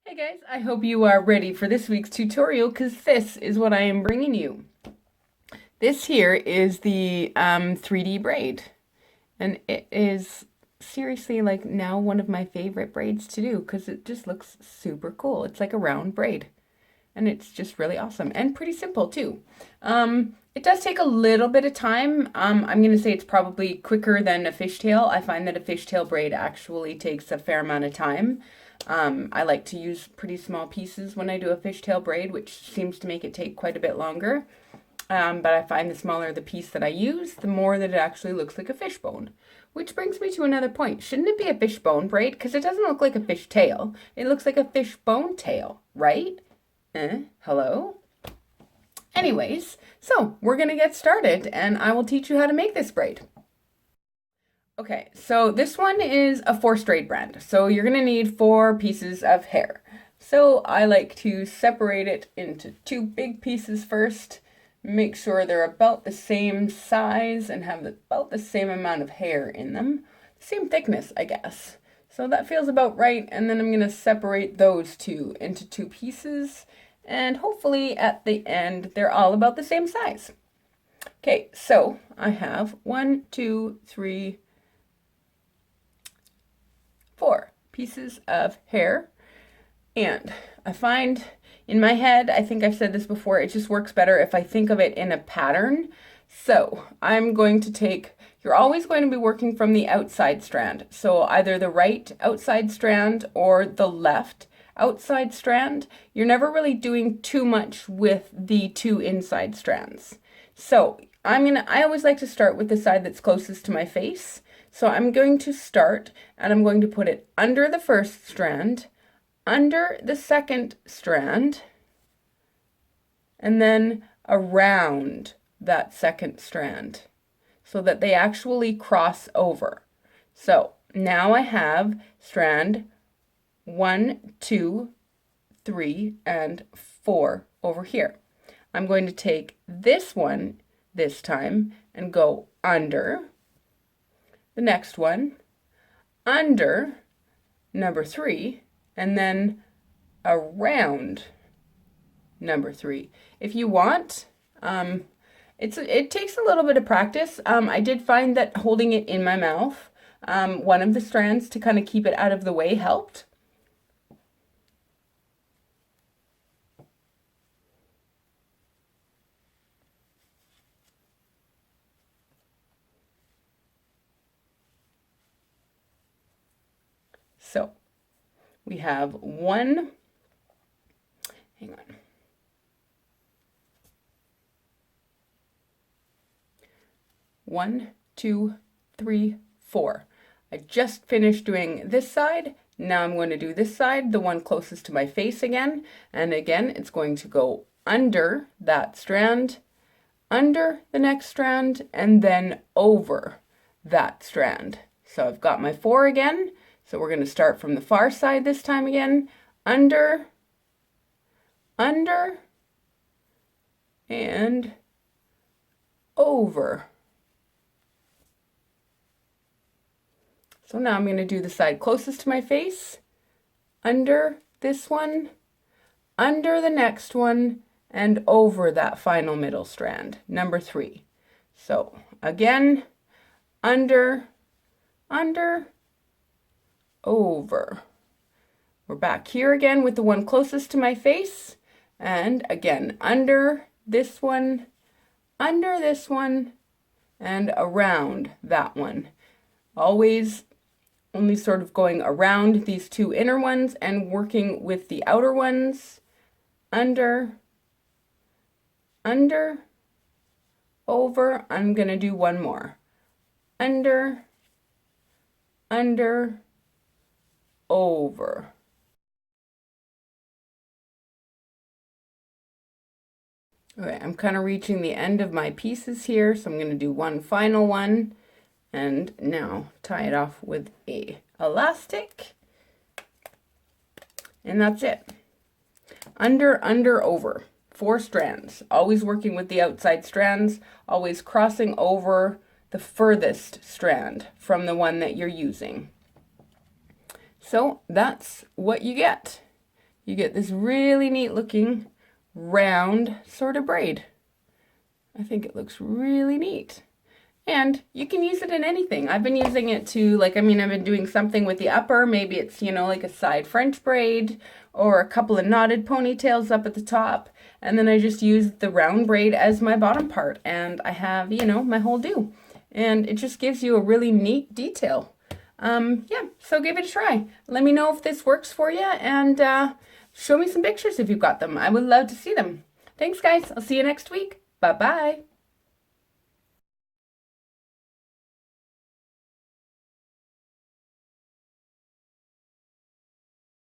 Hey guys, I hope you are ready for this week's tutorial because this is what I am bringing you. This here is the 3D braid, and it is seriously like now one of my favorite braids to do because it just looks super cool. It's like a round braid and it's just really awesome and pretty simple too. It does take a little bit of time. I'm going to say it's probably quicker than a fishtail. I find that a fishtail braid actually takes a fair amount of time. I like to use pretty small pieces when I do a fishtail braid, which seems to make it take quite a bit longer. But I find the smaller the piece that I use, the more that it actually looks like a fishbone. Which brings me to another point. Shouldn't it be a fishbone braid? Because it doesn't look like a fish tail. It looks like a fishbone tail, right? Hello? Anyways, so we're going to get started and I will teach you how to make this braid. Okay, so this one is a 4-strand brand. So you're going to need 4 pieces of hair. So I like to separate it into 2 big pieces first. Make sure they're about the same size and have about the same amount of hair in them. Same thickness, I guess. So that feels about right. And then I'm going to separate those 2 into 2 pieces. And hopefully at the end, they're all about the same size. Okay, so I have 1, 2, 3, 4 pieces of hair. And I find in my head, I think I've said this before, it just works better if I think of it in a pattern. So I'm going to take, you're always going to be working from the outside strand. So either the right outside strand or the left outside strand. You're never really doing too much with the 2 inside strands. So I always like to start with the side that's closest to my face. So I'm going to start and I'm going to put it under the first strand, under the second strand, and then around that second strand so that they actually cross over. So now I have strand 1, 2, 3, and 4 over here. I'm going to take this one this time and go under the next one, under number 3, and then around number 3. If you want, it takes a little bit of practice. I did find that holding it in my mouth, one of the strands to kind of keep it out of the way helped. So we have one, hang on. 1, 2, 3, 4. I just finished doing this side. Now I'm going to do this side, the one closest to my face again. And again, it's going to go under that strand, under the next strand, and then over that strand. So I've got my 4 again. So we're going to start from the far side this time again. Under, under, and over. So now I'm going to do the side closest to my face, under this one, under the next one, and over that final middle strand, number 3. So again, under, under, over. We're back here again with the one closest to my face, and again, under this one, and around that one. Always only sort of going around these 2 inner ones and working with the outer ones. Under, under, over. I'm going to do one more. Under, under, over. Okay, I'm kind of reaching the end of my pieces here, so I'm going to do one final one. And now tie it off with a elastic. And that's it. Under, under, over. 4 strands. Always working with the outside strands. Always crossing over the furthest strand from the one that you're using. So that's what you get. you get this really neat looking round sort of braid. I think it looks really neat. And you can use it in anything. I've been using it to, like, I've been doing something with the upper. Maybe it's, like a side French braid or a couple of knotted ponytails up at the top. And then I just use the round braid as my bottom part. And I have, my whole do. And it just gives you a really neat detail. Yeah, so give it a try. Let me know if this works for you and show me some pictures if you've got them. I would love to see them. Thanks, guys. I'll see you next week. Bye-bye.